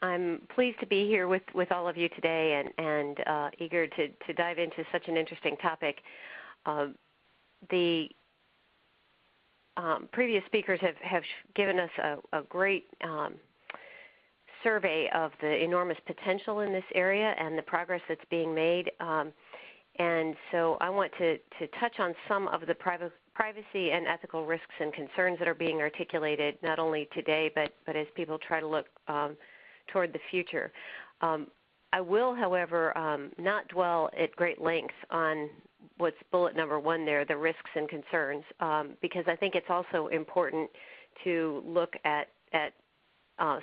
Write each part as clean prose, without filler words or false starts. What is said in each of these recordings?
I'm pleased to be here with all of you today and eager to dive into such an interesting topic. The previous speakers have given us a great survey of the enormous potential in this area and the progress that's being made. And so I want to touch on some of the privacy and ethical risks and concerns that are being articulated not only today but as people try to look toward the future. I will, however, not dwell at great length on what's bullet number 1 there, the risks and concerns, because I think it's also important to look at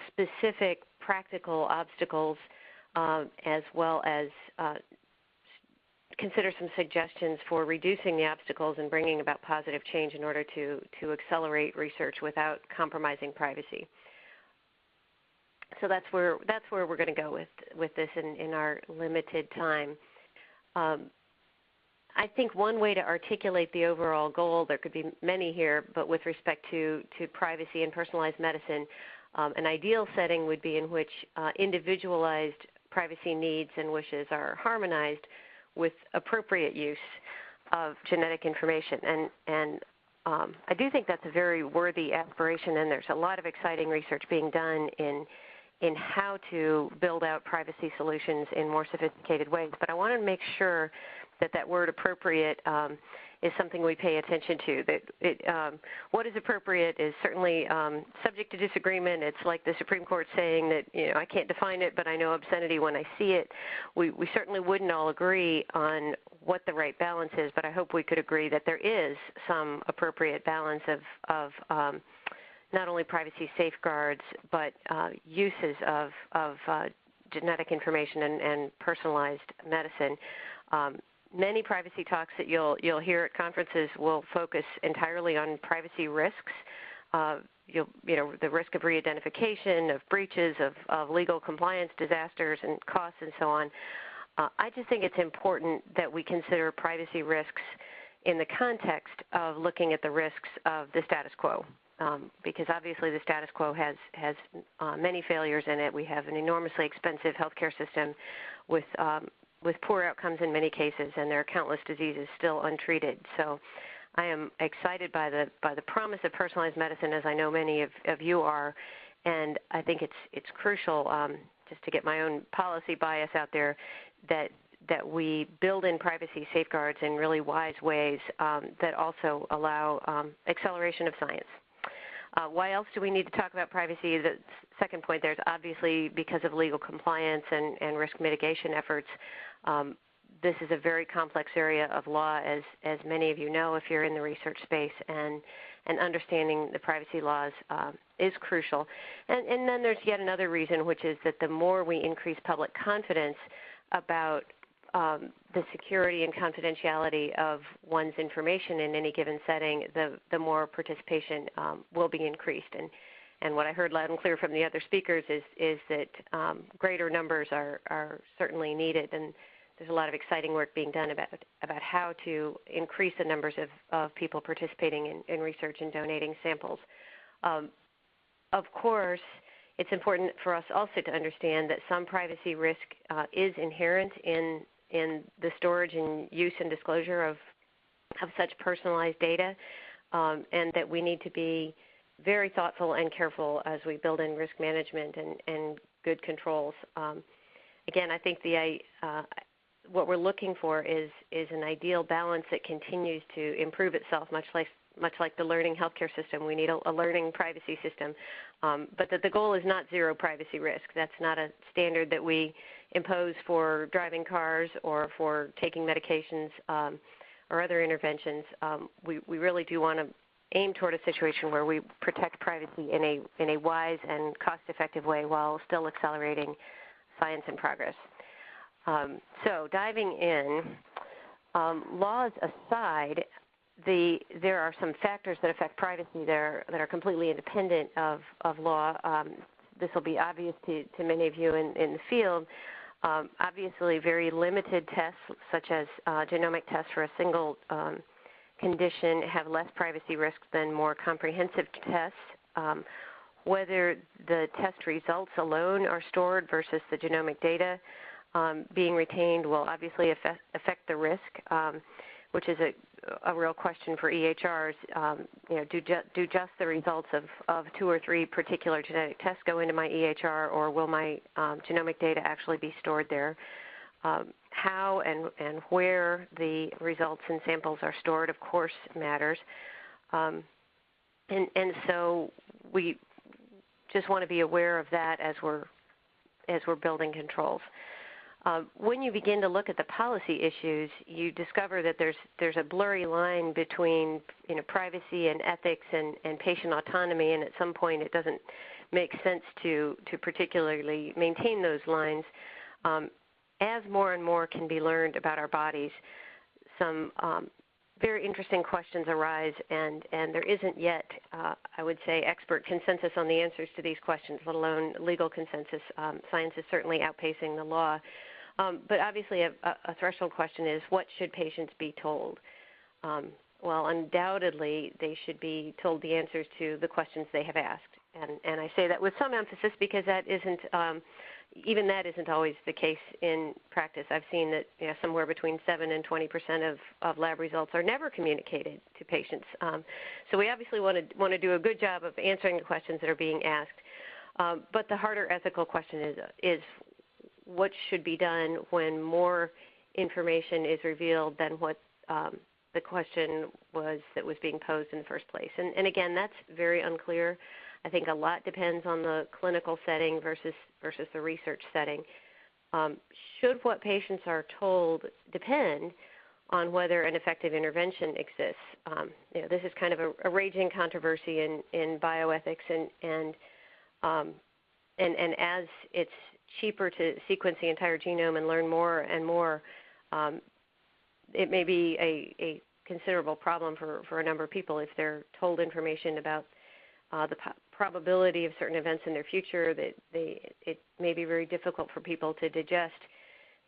specific practical obstacles as well as consider some suggestions for reducing the obstacles and bringing about positive change in order to accelerate research without compromising privacy. So that's where we're going to go with this in our limited time. I think one way to articulate the overall goal, there could be many here, but with respect to privacy and personalized medicine, an ideal setting would be in which individualized privacy needs and wishes are harmonized with appropriate use of genetic information. And I do think that's a very worthy aspiration, and there's a lot of exciting research being done in how to build out privacy solutions in more sophisticated ways. But I want to make sure that word appropriate is something we pay attention to. That what is appropriate is certainly subject to disagreement. It's like the Supreme Court saying that I can't define it, but I know obscenity when I see it. We certainly wouldn't all agree on what the right balance is, but I hope we could agree that there is some appropriate balance of not only privacy safeguards, but uses of genetic information and personalized medicine. Many privacy talks that you'll hear at conferences will focus entirely on privacy risks. The risk of re-identification, of breaches, of legal compliance, disasters, and costs, and so on. I just think it's important that we consider privacy risks in the context of looking at the risks of the status quo. Because obviously the status quo has many failures in it. We have an enormously expensive healthcare system with poor outcomes in many cases, and there are countless diseases still untreated. So I am excited by the promise of personalized medicine, as I know many of you are, and I think it's crucial, just to get my own policy bias out there, that we build in privacy safeguards in really wise ways that also allow acceleration of science. Why else do we need to talk about privacy? The second point there is obviously because of legal compliance and risk mitigation efforts. This is a very complex area of law, as many of you know if you're in the research space, and understanding the privacy laws is crucial. And then there's yet another reason, which is that the more we increase public confidence about the security and confidentiality of one's information in any given setting, the more participation will be increased. And what I heard loud and clear from the other speakers is that greater numbers are certainly needed, and there's a lot of exciting work being done about how to increase the numbers of people participating in research and donating samples. Of course, it's important for us also to understand that some privacy risk is inherent in the storage and use and disclosure of such personalized data, and that we need to be very thoughtful and careful as we build in risk management and good controls. Again, I think what we're looking for is an ideal balance that continues to improve itself, much like the learning healthcare system. We need a learning privacy system, but that the goal is not zero privacy risk. That's not a standard that we impose for driving cars or for taking medications or other interventions. We really do want to aim toward a situation where we protect privacy in a wise and cost-effective way while still accelerating science and progress. So diving in, laws aside, there are some factors that affect privacy that are completely independent of law. This will be obvious to many of you in the field. Obviously, very limited tests, such as genomic tests for a single condition, have less privacy risks than more comprehensive tests. whether the test results alone are stored versus the genomic data being retained will obviously affect the risk, which is a real question for EHRs. Do just the results of 2 or 3 particular genetic tests go into my EHR, or will my genomic data actually be stored there? How and where the results and samples are stored, of course, matters. And so we just want to be aware of that as we're building controls. When you begin to look at the policy issues, you discover that there's a blurry line between privacy and ethics and patient autonomy, and at some point it doesn't make sense to particularly maintain those lines. As more and more can be learned about our bodies, some very interesting questions arise, and there isn't yet, I would say, expert consensus on the answers to these questions, let alone legal consensus. Science is certainly outpacing the law. But obviously a threshold question is, what should patients be told? Well, undoubtedly, they should be told the answers to the questions they have asked. And I say that with some emphasis because that isn't, even that isn't always the case in practice. I've seen that somewhere between 7 and 20% of lab results are never communicated to patients. So we obviously want to do a good job of answering the questions that are being asked. But the harder ethical question is what should be done when more information is revealed than what the question was that was being posed in the first place. And again, that's very unclear. I think a lot depends on the clinical setting versus the research setting. Should what patients are told depend on whether an effective intervention exists? This is kind of a raging controversy in bioethics, and as it's cheaper to sequence the entire genome and learn more and more, it may be a considerable problem for a number of people if they're told information about the probability of certain events in their future that it may be very difficult for people to digest.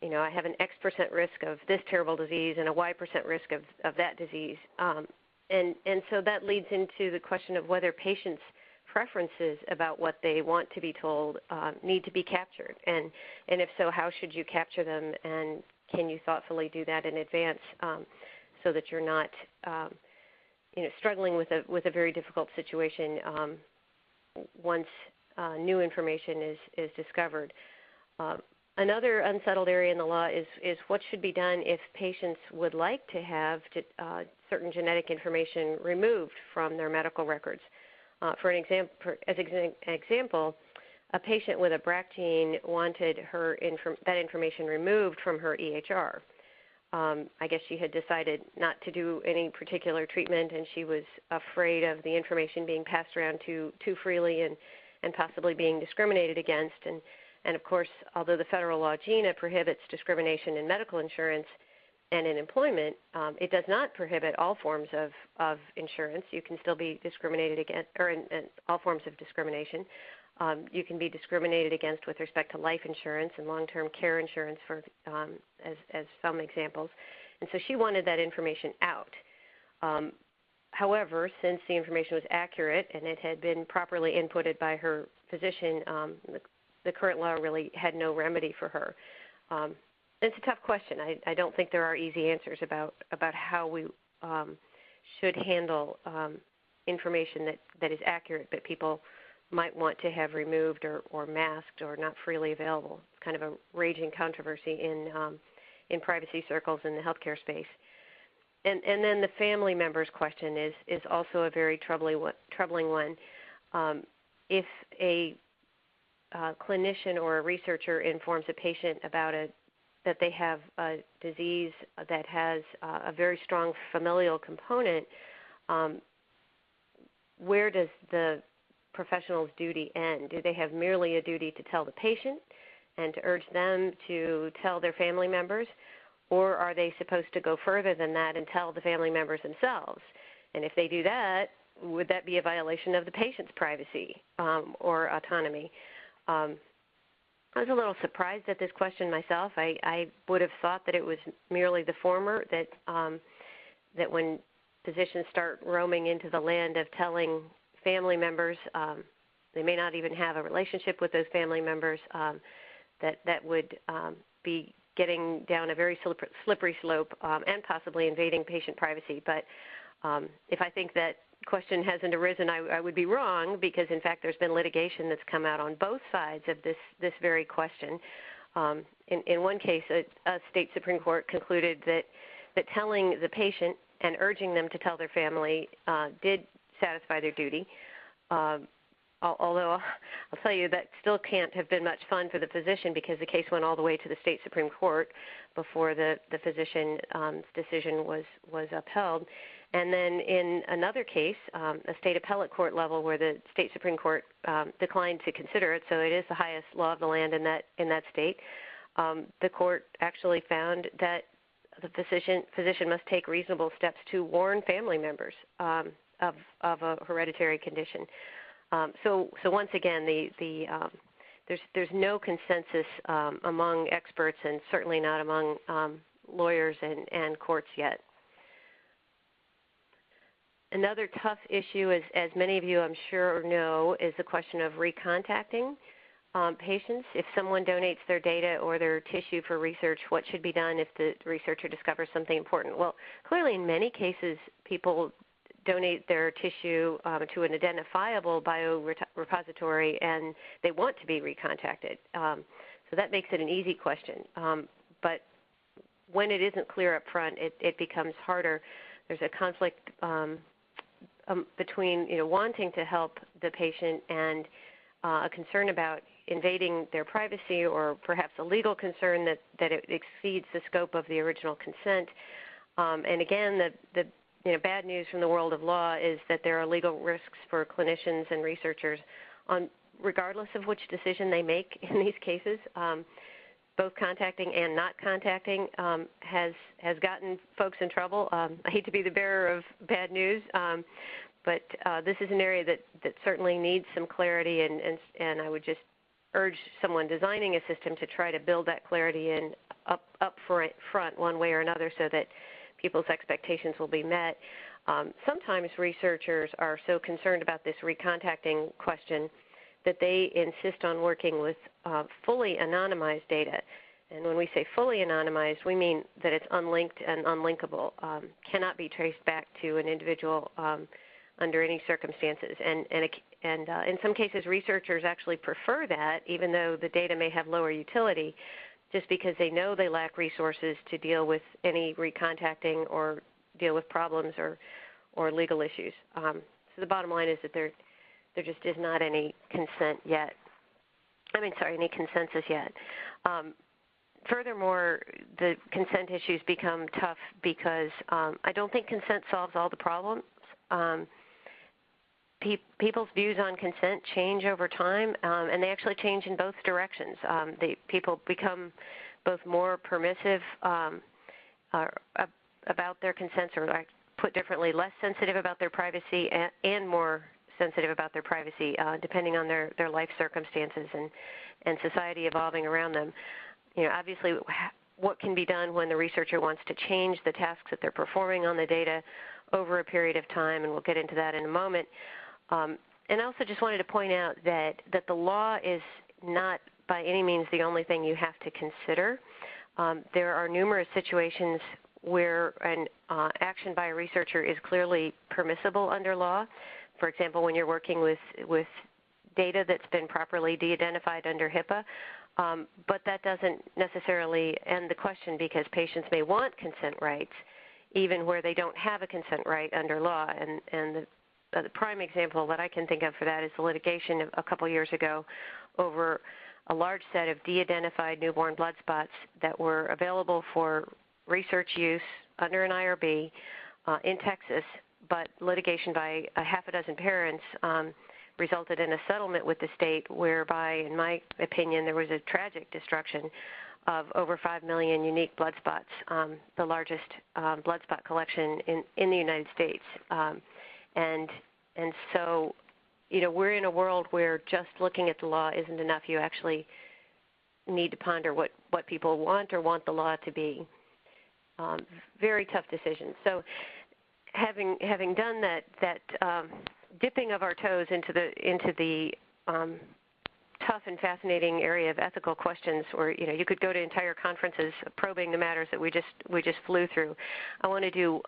I have an X% risk of this terrible disease and a Y% risk of that disease. And so that leads into the question of whether patients' preferences about what they want to be told need to be captured. And if so, how should you capture them, and can you thoughtfully do that in advance so that you're not struggling with a very difficult situation once new information is discovered. Another unsettled area in the law is what should be done if patients would like to have certain genetic information removed from their medical records. As an example, a patient with a BRCA gene wanted that information removed from her EHR. I guess she had decided not to do any particular treatment, and she was afraid of the information being passed around too freely and possibly being discriminated against. And of course, although the federal law GINA prohibits discrimination in medical insurance and in employment, it does not prohibit all forms of insurance. You can still be discriminated against, or in all forms of discrimination. You can be discriminated against with respect to life insurance and long-term care insurance, as some examples. And so she wanted that information out. However, since the information was accurate and it had been properly inputted by her physician, the current law really had no remedy for her. It's a tough question. I don't think there are easy answers about how we should handle information that is accurate but people might want to have removed or masked or not freely available. It's kind of a raging controversy in privacy circles in the healthcare space. And then the family members question is also a very troubling one. If a clinician or a researcher informs a patient about that they have a disease that has a very strong familial component, where does the professional's duty end? Do they have merely a duty to tell the patient and to urge them to tell their family members, or are they supposed to go further than that and tell the family members themselves? And if they do that, would that be a violation of the patient's privacy or autonomy? I was a little surprised at this question myself. I would have thought that it was merely the former, that when physicians start roaming into the land of telling family members They may not even have a relationship with those family members. That would be getting down a very slippery slope and possibly invading patient privacy. But if I think that question hasn't arisen, I would be wrong, because in fact there's been litigation that's come out on both sides of this very question. In one case, a state Supreme Court concluded that telling the patient and urging them to tell their family did satisfy their duty. Although I'll tell you that still can't have been much fun for the physician, because the case went all the way to the state Supreme Court before the physician's decision was upheld. And then in another case, a state appellate court level, where the state Supreme Court declined to consider it, so it is the highest law of the land in that state, the court actually found that the physician must take reasonable steps to warn family members of a hereditary condition. So once again, there's no consensus among experts, and certainly not among lawyers and courts yet. Another tough issue, as many of you I'm sure know, is the question of recontacting patients. If someone donates their data or their tissue for research, what should be done if the researcher discovers something important? Well, clearly in many cases, people donate their tissue to an identifiable biorepository, and they want to be recontacted. So that makes it an easy question. But when it isn't clear up front, it becomes harder. There's a conflict between wanting to help the patient and a concern about invading their privacy, or perhaps a legal concern that it exceeds the scope of the original consent. And again, the bad news from the world of law is that there are legal risks for clinicians and researchers regardless of which decision they make in these cases. Both contacting and not contacting has gotten folks in trouble. I hate to be the bearer of bad news, but this is an area that certainly needs some clarity, and I would just urge someone designing a system to try to build that clarity in up front one way or another, so that people's expectations will be met. Sometimes researchers are so concerned about this recontacting question that they insist on working with fully anonymized data. And when we say fully anonymized, we mean that it's unlinked and unlinkable, cannot be traced back to an individual under any circumstances. And in some cases, researchers actually prefer that, even though the data may have lower utility, just because they know they lack resources to deal with any recontacting or deal with problems or legal issues. So the bottom line is that there just is not any consent yet. Any consensus yet. Furthermore, the consent issues become tough because I don't think consent solves all the problems. People's views on consent change over time, and they actually change in both directions. People become both more permissive about their consents, or put differently, less sensitive about their privacy, and more sensitive about their privacy, depending on their life circumstances and society evolving around them. Obviously, what can be done when the researcher wants to change the tasks that they're performing on the data over a period of time, and we'll get into that in a moment. And I also just wanted to point out that the law is not by any means the only thing you have to consider. There are numerous situations where an action by a researcher is clearly permissible under law. For example, when you're working with data that's been properly de-identified under HIPAA, but that doesn't necessarily end the question, because patients may want consent rights even where they don't have a consent right under law. And the prime example that I can think of for that is the litigation a couple years ago over a large set of de-identified newborn blood spots that were available for research use under an IRB in Texas, but litigation by a half a dozen parents resulted in a settlement with the state whereby, in my opinion, there was a tragic destruction of over 5 million unique blood spots, the largest blood spot collection in the United States. And so, we're in a world where just looking at the law isn't enough. You actually need to ponder what people want or want the law to be. Very tough decisions. So, having done that dipping of our toes into the tough and fascinating area of ethical questions where you could go to entire conferences probing the matters that we just flew through. I want to do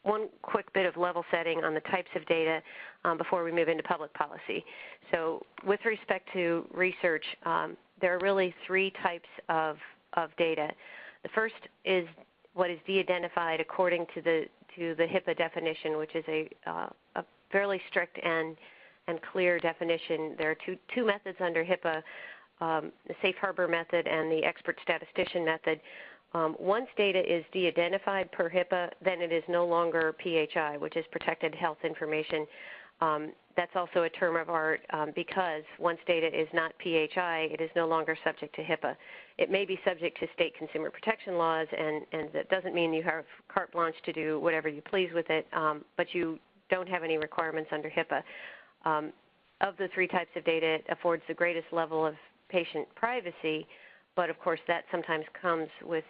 one quick bit of level setting on the types of data before we move into public policy. So with respect to research, there are really three types of data. The first is what is de-identified according to the HIPAA definition, which is a fairly strict and clear definition. There are two methods under HIPAA, the safe harbor method and the expert statistician method. Once data is de-identified per HIPAA, then it is no longer PHI, which is protected health information. That's also a term of art because once data is not PHI, it is no longer subject to HIPAA. It may be subject to state consumer protection laws, and that doesn't mean you have carte blanche to do whatever you please with it, but you don't have any requirements under HIPAA. Of the three types of data, it affords the greatest level of patient privacy, but of course that sometimes comes with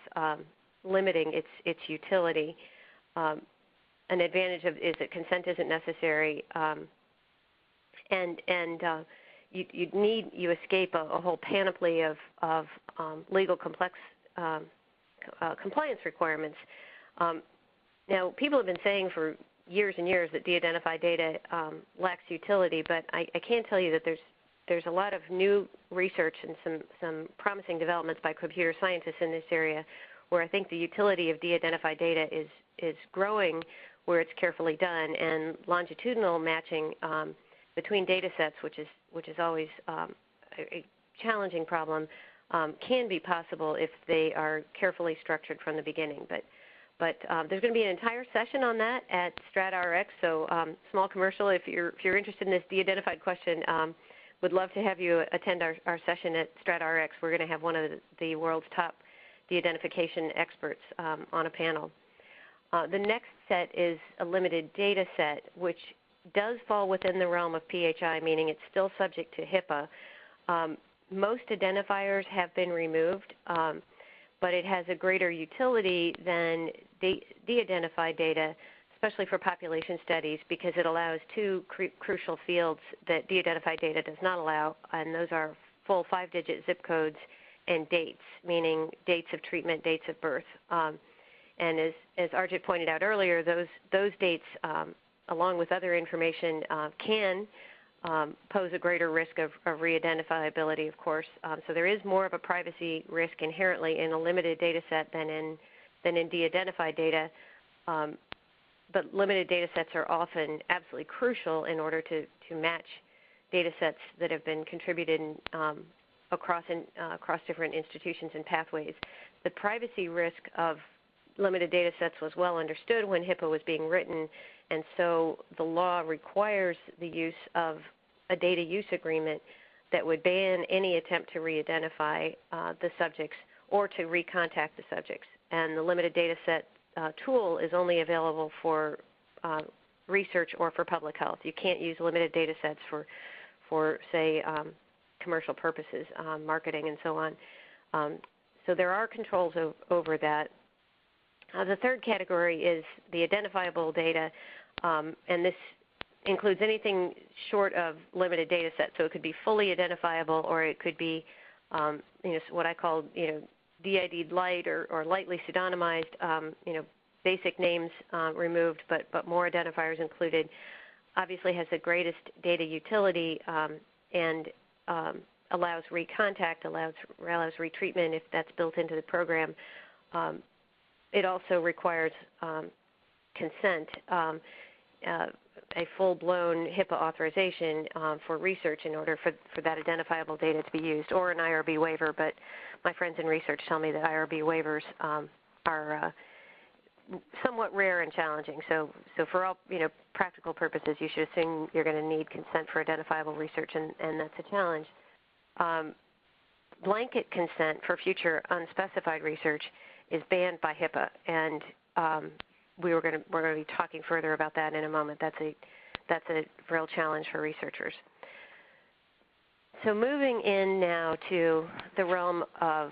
limiting its utility. An advantage is that consent isn't necessary, and you escape a whole panoply of legal complex compliance requirements. Now, people have been saying for years and years that de-identified data lacks utility, but I can tell you that there's a lot of new research and some promising developments by computer scientists in this area, where I think the utility of de-identified data is growing where it's carefully done, and longitudinal matching between data sets, which is always a challenging problem, can be possible if they are carefully structured from the beginning. But there's going to be an entire session on that at Strata RX. So small commercial, if you're interested in this de-identified question, would love to have you attend our session at Strata RX. We're going to have one of the world's top de-identification experts on a panel. The next set is a limited data set, which does fall within the realm of PHI, meaning it's still subject to HIPAA. Most identifiers have been removed, but it has a greater utility than de-identified data, especially for population studies, because it allows two crucial fields that de-identified data does not allow, and those are full 5-digit zip codes and dates, meaning dates of treatment, dates of birth. And as Arjit pointed out earlier, those dates, along with other information, can pose a greater risk of re-identifiability, of course. So there is more of a privacy risk inherently in a limited data set than in de-identified data. But limited data sets are often absolutely crucial in order to match data sets that have been contributed across different institutions and pathways. The privacy risk of limited data sets was well understood when HIPAA was being written, and so the law requires the use of a data use agreement that would ban any attempt to re-identify the subjects or to recontact the subjects. And the limited data set tool is only available for research or for public health. You can't use limited data sets for say, commercial purposes, marketing and so on. So there are controls over that. The third category is the identifiable data, and this includes anything short of limited data set. So it could be fully identifiable, or it could be what I call DID light or lightly pseudonymized, basic names removed, but more identifiers included. Obviously has the greatest data utility and allows recontact, allows retreatment if that's built into the program. It also requires consent, a full-blown HIPAA authorization for research in order for that identifiable data to be used, or an IRB waiver. But my friends in research tell me that IRB waivers are somewhat rare and challenging. So for all practical purposes, you should assume you're going to need consent for identifiable research, and that's a challenge. Blanket consent for future unspecified research is banned by HIPAA, and we're going to be talking further about that in a moment. That's a real challenge for researchers. So moving in now to the realm of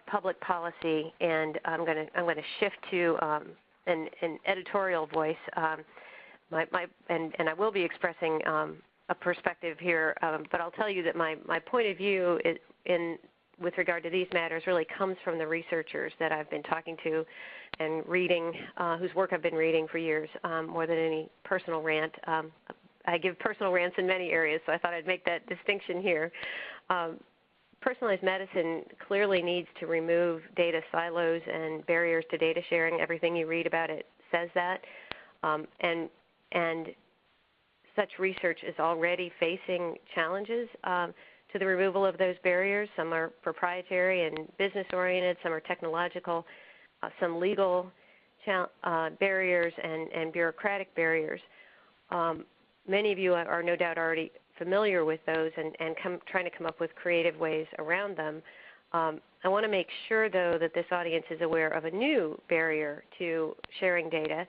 public policy, and I'm going to shift to an editorial voice. And I will be expressing a perspective here, but I'll tell you that my point of view with regard to these matters really comes from the researchers that I've been talking to and reading, whose work I've been reading for years, more than any personal rant. I give personal rants in many areas, so I thought I'd make that distinction here. Personalized medicine clearly needs to remove data silos and barriers to data sharing. Everything you read about it says that. And such research is already facing challenges to the removal of those barriers. Some are proprietary and business-oriented, some are technological, some legal barriers and bureaucratic barriers. Many of you are no doubt already familiar with those and trying to come up with creative ways around them. I want to make sure, though, that this audience is aware of a new barrier to sharing data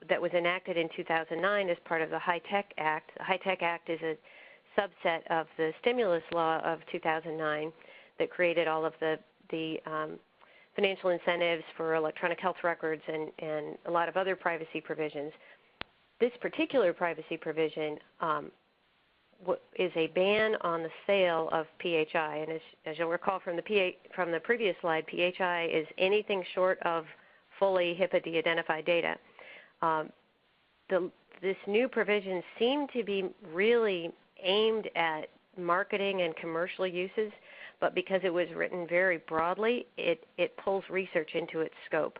that was enacted in 2009 as part of the HITECH Act. The HITECH Act is a subset of the stimulus law of 2009 that created all of the financial incentives for electronic health records and a lot of other privacy provisions. This particular privacy provision is a ban on the sale of PHI, and as you'll recall from the previous slide, PHI is anything short of fully HIPAA de-identified data. This new provision seemed to be really aimed at marketing and commercial uses, but because it was written very broadly, it pulls research into its scope.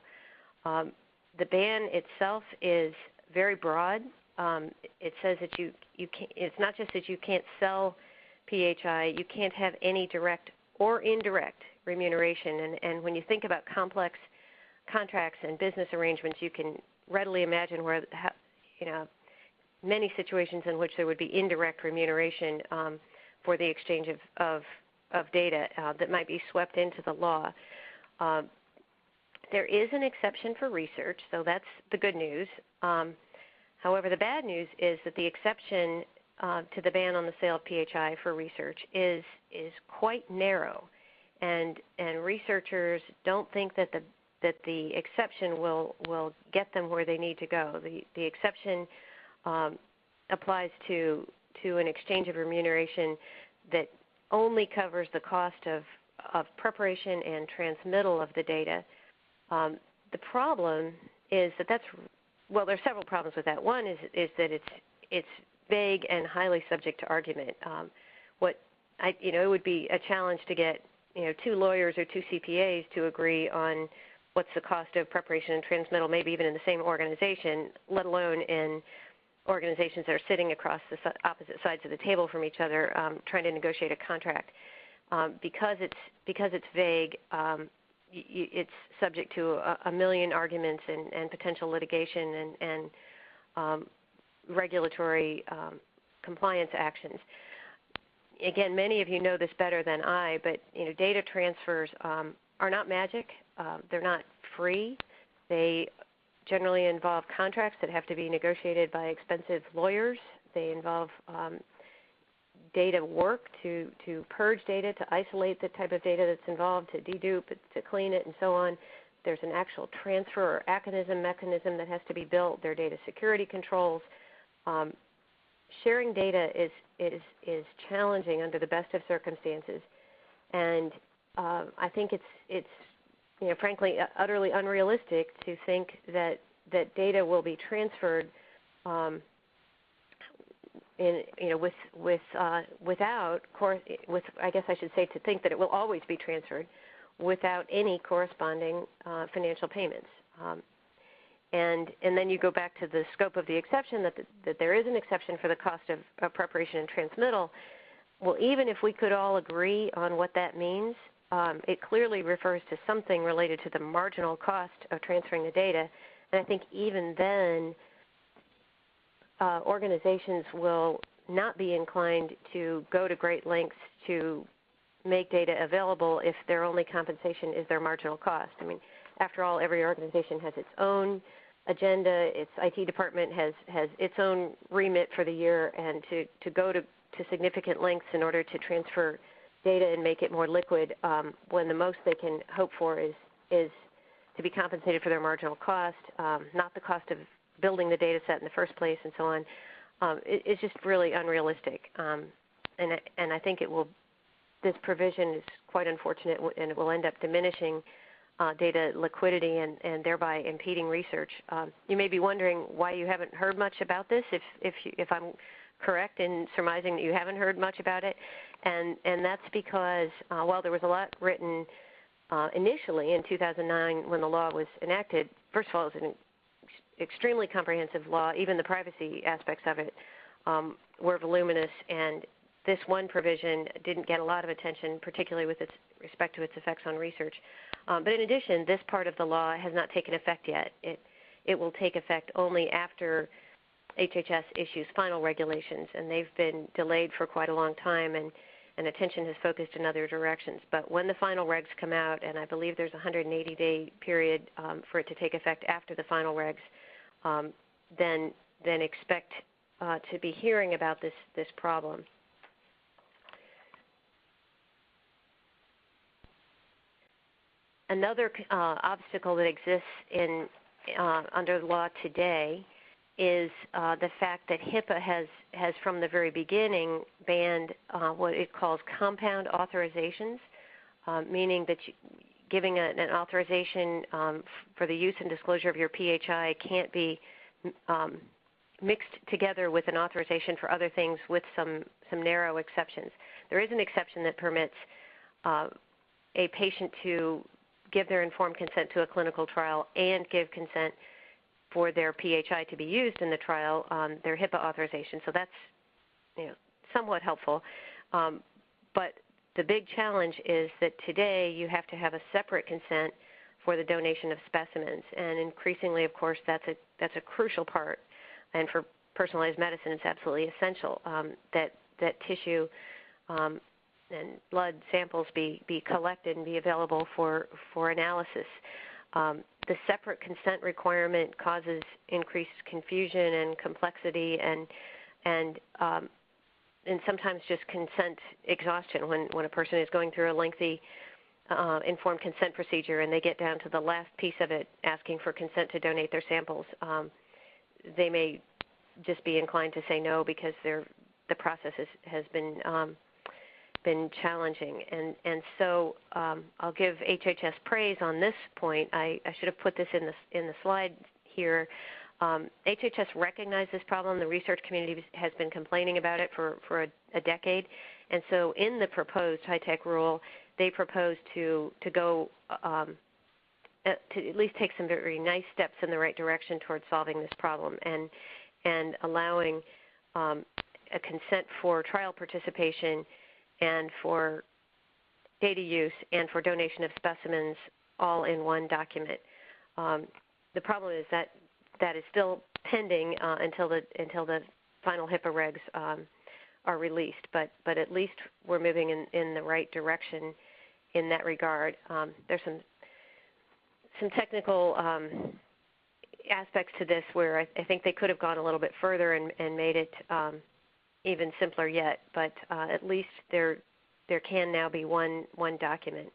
The ban itself is very broad. It says that it's not just that you can't sell PHI, you can't have any direct or indirect remuneration. And when you think about complex contracts and business arrangements, you can readily imagine where, many situations in which there would be indirect remuneration for the exchange of data that might be swept into the law. There is an exception for research, so that's the good news. However, the bad news is that the exception to the ban on the sale of PHI for research is quite narrow, and researchers don't think that the exception will get them where they need to go. The exception applies to an exchange of remuneration that only covers the cost of preparation and transmittal of the data. The problem is that well, there's several problems with that. One is that it's vague and highly subject to argument. It would be a challenge to get two lawyers or two CPAs to agree on what's the cost of preparation and transmittal, maybe even in the same organization, let alone in organizations that are sitting across the opposite sides of the table from each other, trying to negotiate a contract. Because it's vague, it's subject to a million arguments and potential litigation and regulatory compliance actions. Again, many of you know this better than I, but data transfers are not magic. They're not free. They generally involve contracts that have to be negotiated by expensive lawyers. They involve data work to purge data, to isolate the type of data that's involved, to dedupe, to clean it, and so on. There's an actual transfer or mechanism that has to be built. There are data security controls. Sharing data is challenging under the best of circumstances, and I think it's frankly utterly unrealistic to think that data will be transferred I guess I should say to think that it will always be transferred without any corresponding financial payments. And then you go back to the scope of the exception, that there is an exception for the cost of preparation and transmittal. Well, even if we could all agree on what that means, it clearly refers to something related to the marginal cost of transferring the data. And I think even then, organizations will not be inclined to go to great lengths to make data available if their only compensation is their marginal cost. I mean, after all, every organization has its own agenda. Its IT department has its own remit for the year, and to go to significant lengths in order to transfer data and make it more liquid when the most they can hope for is to be compensated for their marginal cost, not the cost of building the data set in the first place, and so on. is just really unrealistic. And I think this provision is quite unfortunate, and it will end up diminishing data liquidity and thereby impeding research. You may be wondering why you haven't heard much about this, if I'm correct in surmising that you haven't heard much about it. And that's because while there was a lot written initially in 2009 when the law was enacted, first of all, it was an extremely comprehensive law. Even the privacy aspects of it were voluminous, and this one provision didn't get a lot of attention, particularly with respect to its effects on research. But in addition, this part of the law has not taken effect yet. It will take effect only after HHS issues final regulations, and they've been delayed for quite a long time, and attention has focused in other directions. But when the final regs come out, and I believe there's a 180-day period for it to take effect after the final regs, then expect to be hearing about this problem. Another obstacle that exists under the law today is the fact that HIPAA has from the very beginning banned what it calls compound authorizations, meaning that giving an authorization for the use and disclosure of your PHI can't be mixed together with an authorization for other things, with some narrow exceptions. There is an exception that permits a patient to give their informed consent to a clinical trial and give consent for their PHI to be used in the trial on their HIPAA authorization. So that's somewhat helpful. But the big challenge is that today you have to have a separate consent for the donation of specimens, and increasingly, of course, that's a crucial part. And for personalized medicine, it's absolutely essential that tissue and blood samples be collected and be available for analysis. The separate consent requirement causes increased confusion and complexity, and sometimes just consent exhaustion when a person is going through a lengthy informed consent procedure and they get down to the last piece of it, asking for consent to donate their samples. They may just be inclined to say no because the process has been challenging, and so I'll give HHS praise on this point. I should have put this in the slide here. HHS recognized this problem. The research community has been complaining about it for a decade, and so in the proposed high-tech rule, they propose to go to at least take some very nice steps in the right direction towards solving this problem and allowing a consent for trial participation and for data use and for donation of specimens all in one document. The problem is that is still pending until the final HIPAA regs are released, but at least we're moving in the right direction in that regard. There's some technical aspects to this where I think they could have gone a little bit further and made it even simpler yet, but at least there can now be one document.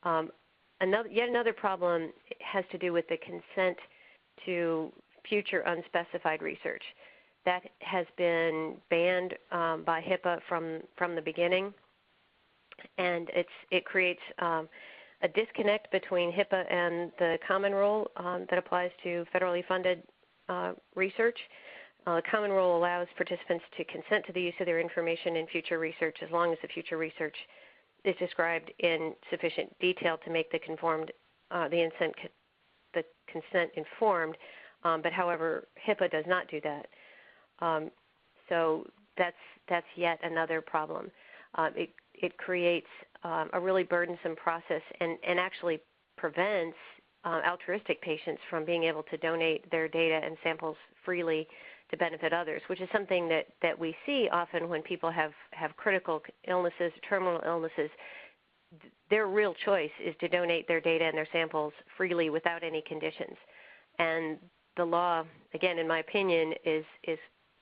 Yet another problem has to do with the consent to future unspecified research. That has been banned by HIPAA from the beginning, and it creates a disconnect between HIPAA and the common rule that applies to federally funded research. The common rule allows participants to consent to the use of their information in future research as long as the future research is described in sufficient detail to make the consent informed. But however, HIPAA does not do that. So that's yet another problem. It creates a really burdensome process and actually prevents altruistic patients from being able to donate their data and samples freely to benefit others, which is something that we see often when people have critical illnesses, terminal illnesses. Their real choice is to donate their data and their samples freely without any conditions. And the law, again, in my opinion, is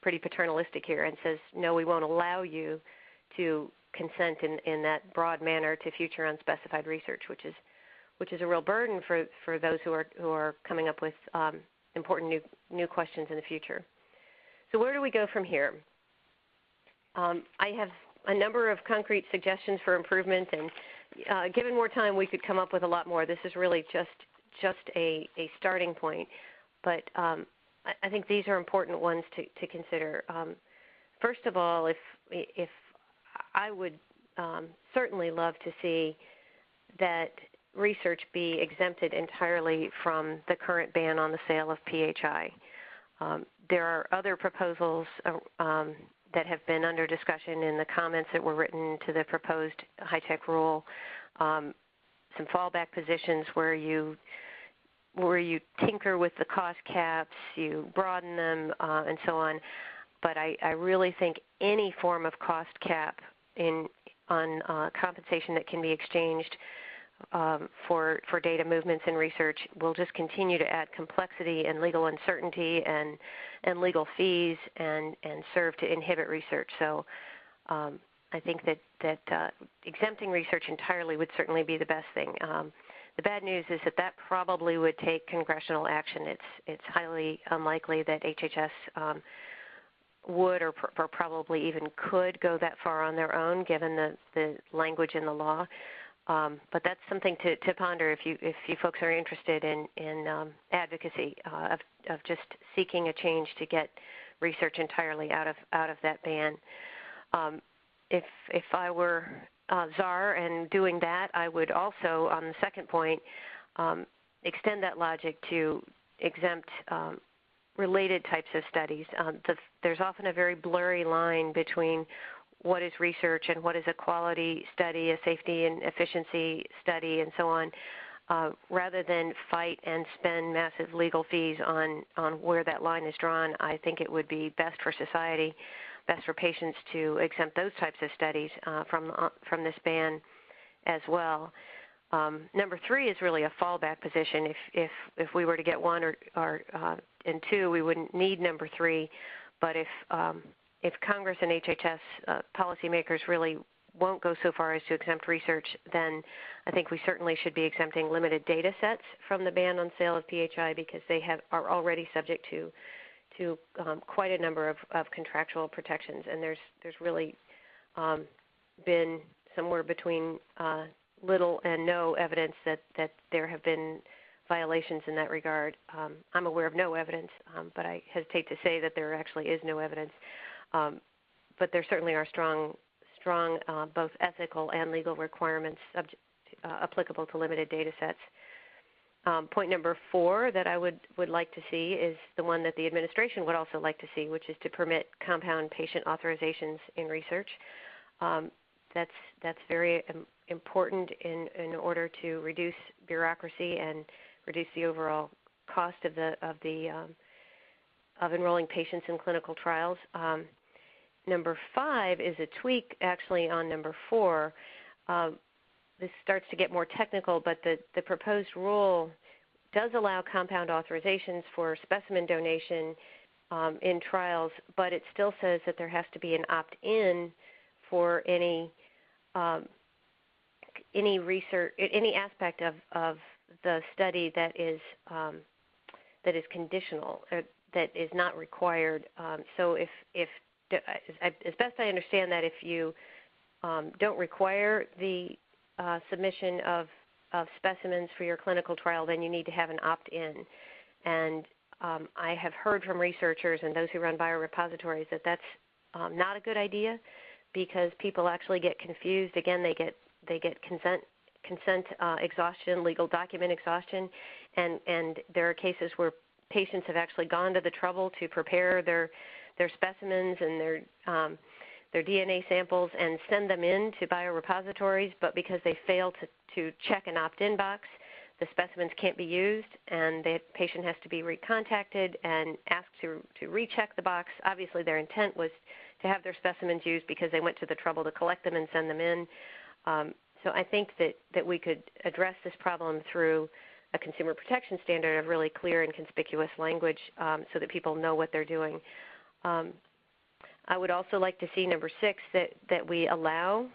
pretty paternalistic here and says, no, we won't allow you to consent in that broad manner to future unspecified research, which is a real burden for those who are coming up with important new questions in the future. So where do we go from here? I have a number of concrete suggestions for improvement, and given more time, we could come up with a lot more. This is really just a starting point, but I think these are important ones to consider. First of all, if I would certainly love to see that research be exempted entirely from the current ban on the sale of PHI. There are other proposals that have been under discussion in the comments that were written to the proposed high-tech rule, some fallback positions where you tinker with the cost caps, you broaden them, and so on. But I really think any form of cost cap on compensation that can be exchanged for data movements in research will just continue to add complexity and legal uncertainty and legal fees and serve to inhibit research. So I think that exempting research entirely would certainly be the best thing. The bad news is that probably would take congressional action. It's highly unlikely that HHS would or probably even could go that far on their own, given the language in the law. But that's something to ponder if you folks are interested in advocacy of just seeking a change to get research entirely out of that ban. If I were czar and doing that, I would also, on the second point, extend that logic to exempt related types of studies. There's often a very blurry line between what is research and what is a quality study, a safety and efficiency study, and so on, rather than fight and spend massive legal fees on where that line is drawn. I think it would be best for society, best for patients to exempt those types of studies from this ban as well. Number 3 is really a fallback position. If we were to get 1 and 2, we wouldn't need number 3. But if Congress and HHS policymakers really won't go so far as to exempt research, then I think we certainly should be exempting limited data sets from the ban on sale of PHI, because they are already subject to quite a number of contractual protections. And there's really been somewhere between little and no evidence that there have been violations in that regard. I'm aware of no evidence, but I hesitate to say that there actually is no evidence. But there certainly are strong both ethical and legal requirements applicable to limited data sets. Point number 4 that I would like to see is the one that the administration would also like to see, which is to permit compound patient authorizations in research. That's very important in order to reduce bureaucracy and reduce the overall cost of enrolling patients in clinical trials. Number 5 is a tweak actually on number 4. This starts to get more technical, but the proposed rule does allow compound authorizations for specimen donation in trials, but it still says that there has to be an opt-in for any research, any aspect of the study that is conditional, or that is not required. So as best I understand that, if you don't require the submission of specimens for your clinical trial, then you need to have an opt-in. And I have heard from researchers and those who run biorepositories that that's not a good idea, because people actually get confused. Again, they get consent exhaustion, legal document exhaustion, and there are cases where patients have actually gone to the trouble to prepare their specimens and their DNA samples and send them in to biorepositories, but because they fail to check an opt-in box, the specimens can't be used, and the patient has to be recontacted and asked to recheck the box. Obviously, their intent was to have their specimens used because they went to the trouble to collect them and send them in. So I think that we could address this problem through a consumer protection standard of really clear and conspicuous language, so that people know what they're doing. I would also like to see number 6 that we allow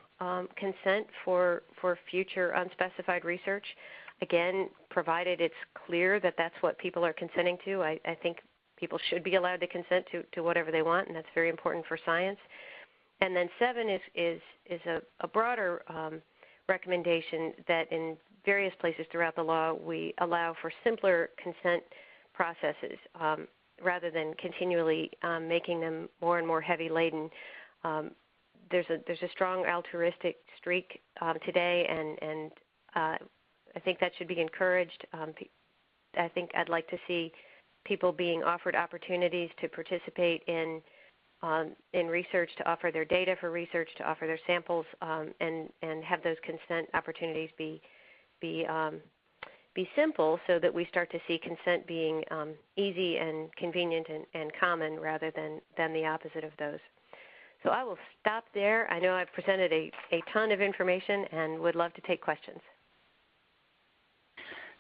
consent for future unspecified research. Again, provided it's clear that that's what people are consenting to. I think people should be allowed to consent to whatever they want, and that's very important for science. And then 7 is a broader recommendation that in various places throughout the law we allow for simpler consent processes rather than continually making them more and more heavy laden. There's a strong altruistic streak today, and I think that should be encouraged. I think I'd like to see people being offered opportunities to participate in research, to offer their data for research, to offer their samples, and have those consent opportunities be simple, so that we start to see consent being easy and convenient and common rather than the opposite of those. So I will stop there. I know I've presented a ton of information and would love to take questions.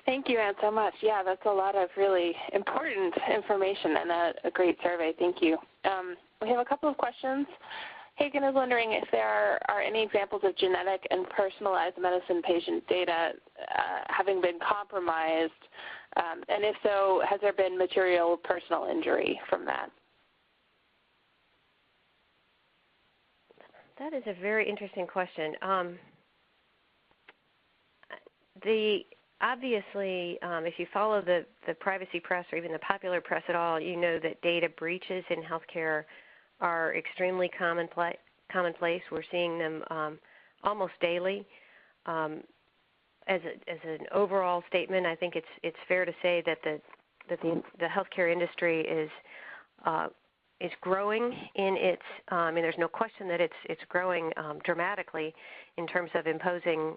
Thank you, Ann, so much. Yeah, that's a lot of really important information and a great survey. Thank you. We have a couple of questions. Hagen is wondering if there are any examples of genetic and personalized medicine patient data having been compromised, and if so, has there been material personal injury from that? That is a very interesting question. Obviously, if you follow the privacy press or even the popular press at all, you know that data breaches in healthcare are extremely commonplace. We're seeing them almost daily. As an overall statement, I think it's fair to say that the healthcare industry is growing in its. I mean, there's no question that it's growing dramatically in terms of imposing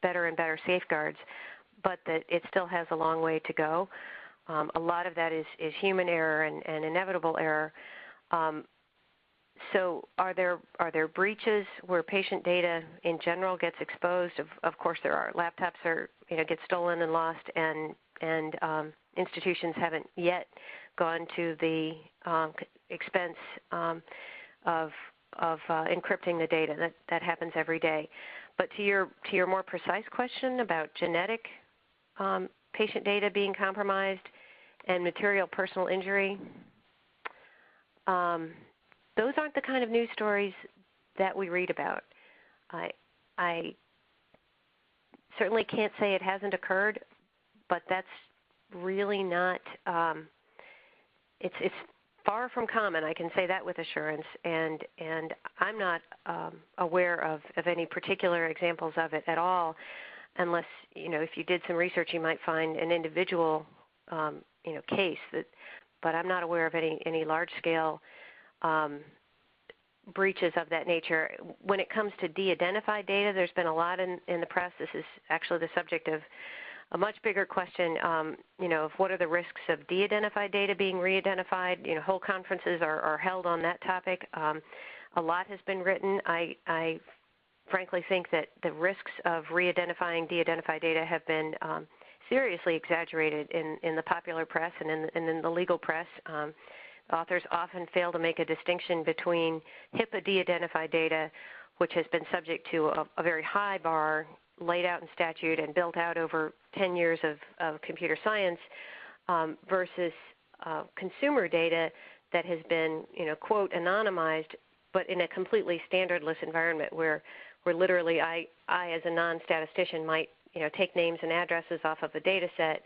better and better safeguards, but that it still has a long way to go. A lot of that is human error and inevitable error. So are there breaches where patient data in general gets exposed? Of course there are. Laptops get stolen and lost, and institutions haven't yet gone to the expense of encrypting the data. That happens every day. But to your more precise question about genetic patient data being compromised and material personal injury, those aren't the kind of news stories that we read about. I certainly can't say it hasn't occurred, but that's really not. It's far from common. I can say that with assurance, and I'm not aware of any particular examples of it at all, unless if you did some research, you might find an individual case that. But I'm not aware of any large scale breaches of that nature. When it comes to de-identified data, there's been a lot in the press. This is actually the subject of a much bigger question, of what are the risks of de-identified data being re-identified. Whole conferences are held on that topic. A lot has been written. I frankly think that the risks of re-identifying de-identified data have been seriously exaggerated in the popular press and in the legal press. Authors often fail to make a distinction between HIPAA de-identified data, which has been subject to a very high bar laid out in statute and built out over 10 years of computer science, versus consumer data that has been, quote, anonymized, but in a completely standardless environment where literally I as a non-statistician might, take names and addresses off of a data set,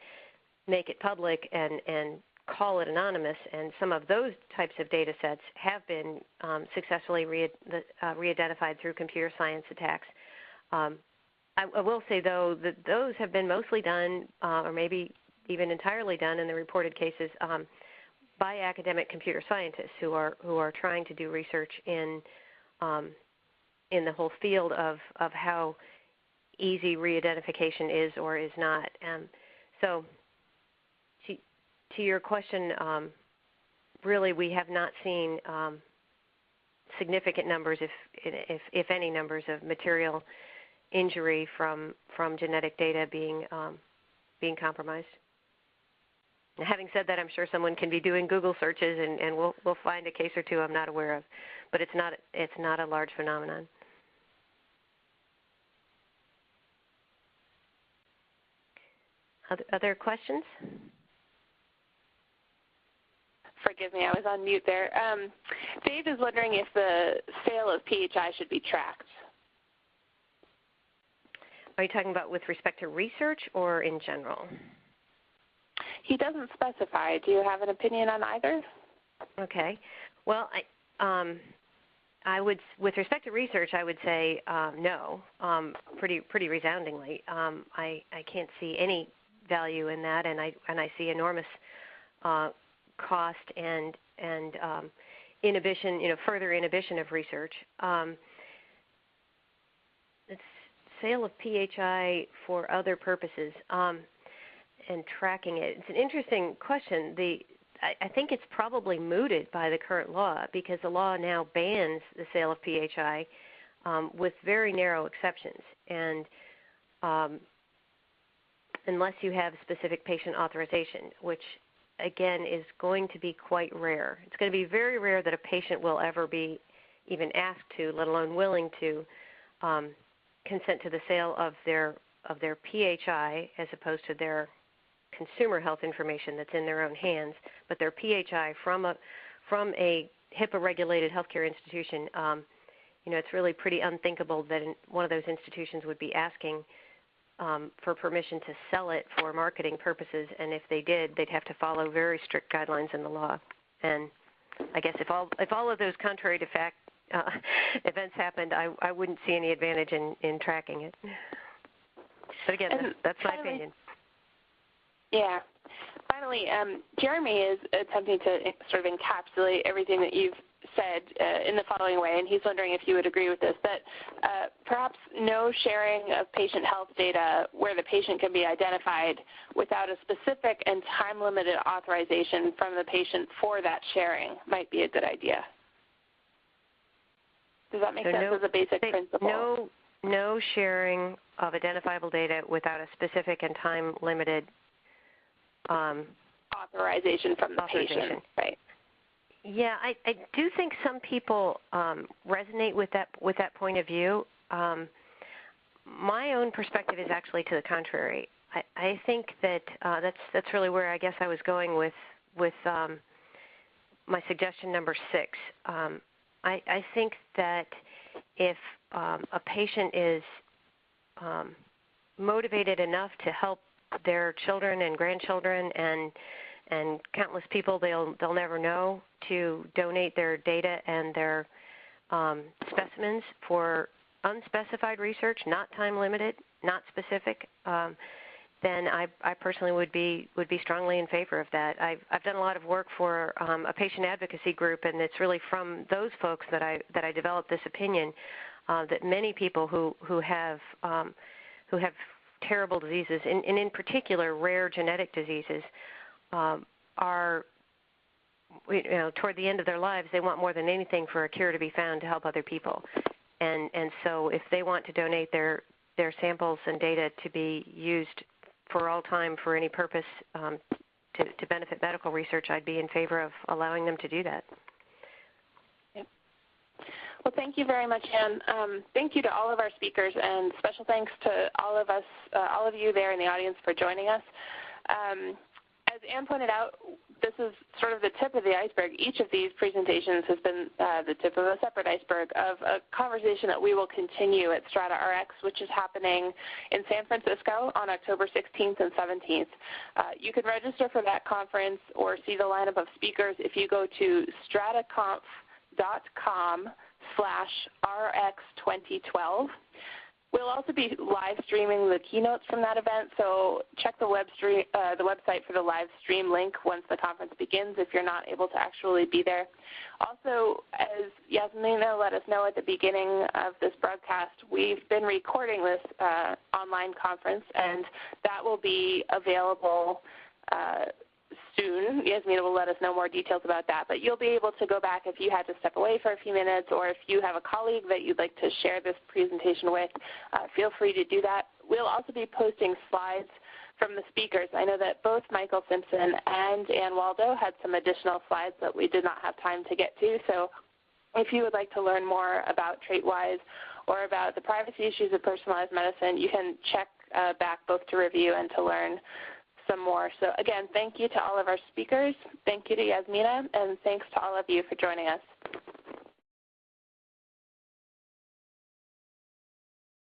make it public, and call it anonymous. And some of those types of data sets have been successfully re-identified through computer science attacks. I will say, though, that those have been mostly done, or maybe even entirely done in the reported cases, by academic computer scientists who are trying to do research in the whole field of how easy re-identification is or is not. So to your question, really we have not seen significant numbers, if any numbers, of material injury from genetic data being compromised. Now, having said that, I'm sure someone can be doing Google searches and we'll find a case or two I'm not aware of, but it's not a large phenomenon. Other questions? Forgive me, I was on mute there. Dave is wondering if the sale of PHI should be tracked. Are you talking about with respect to research or in general? He doesn't specify. Do you have an opinion on either? Okay. Well, I would, with respect to research, I would say no, pretty resoundingly. I can't see any value in that, and I see enormous cost and inhibition, further inhibition of research. It's sale of PHI for other purposes and tracking it. It's an interesting question. I think it's probably mooted by the current law because the law now bans the sale of PHI with very narrow exceptions, and unless you have specific patient authorization, which again is going to be quite rare. It's going to be very rare that a patient will ever be even asked to, let alone willing to, consent to the sale of their PHI as opposed to their consumer health information that's in their own hands, but their PHI from a HIPAA-regulated healthcare institution. It's really pretty unthinkable that one of those institutions would be asking for permission to sell it for marketing purposes, and if they did, they'd have to follow very strict guidelines in the law. And I guess if all of those contrary to fact events happened, I wouldn't see any advantage in tracking it. But again, that's my opinion. Yeah. Finally, Jeremy is attempting to sort of encapsulate everything that you've said in the following way, and he's wondering if you would agree with this, that perhaps no sharing of patient health data where the patient can be identified without a specific and time-limited authorization from the patient for that sharing might be a good idea. Does that make sense as a basic principle? No sharing of identifiable data without a specific and time-limited authorization from the patient, right? Yeah, I do think some people resonate with that point of view. My own perspective is actually to the contrary. I think that that's really where I guess I was going with my suggestion number 6. I think that if a patient is motivated enough to help their children and grandchildren and countless people they'll never know to donate their data and their specimens for unspecified research, not time limited, not specific, then I personally would be strongly in favor of that. I've done a lot of work for a patient advocacy group, and it's really from those folks that I developed this opinion that many people who have terrible diseases, and in particular rare genetic diseases, are toward the end of their lives, they want more than anything for a cure to be found to help other people. And so if they want to donate their samples and data to be used for all time for any purpose to benefit medical research, I'd be in favor of allowing them to do that. Yep. Well, thank you very much, Ann. Thank you to all of our speakers, and special thanks to all of us, all of you there in the audience for joining us. As Ann pointed out, this is sort of the tip of the iceberg. Each of these presentations has been the tip of a separate iceberg of a conversation that we will continue at Strata RX, which is happening in San Francisco on October 16th and 17th. You can register for that conference or see the lineup of speakers if you go to strataconf.com/RX2012. We'll also be live streaming the keynotes from that event, so check the website for the live stream link once the conference begins if you're not able to actually be there. Also, as Yasmina let us know at the beginning of this broadcast, we've been recording this online conference, and that will be available soon. Yasmina will let us know more details about that, but you'll be able to go back if you had to step away for a few minutes, or if you have a colleague that you'd like to share this presentation with, feel free to do that. We'll also be posting slides from the speakers. I know that both Michael Simpson and Ann Waldo had some additional slides that we did not have time to get to, so if you would like to learn more about TraitWise or about the privacy issues of personalized medicine, you can check back both to review and to learn some more. So again, thank you to all of our speakers. Thank you to Yasmina, and thanks to all of you for joining us.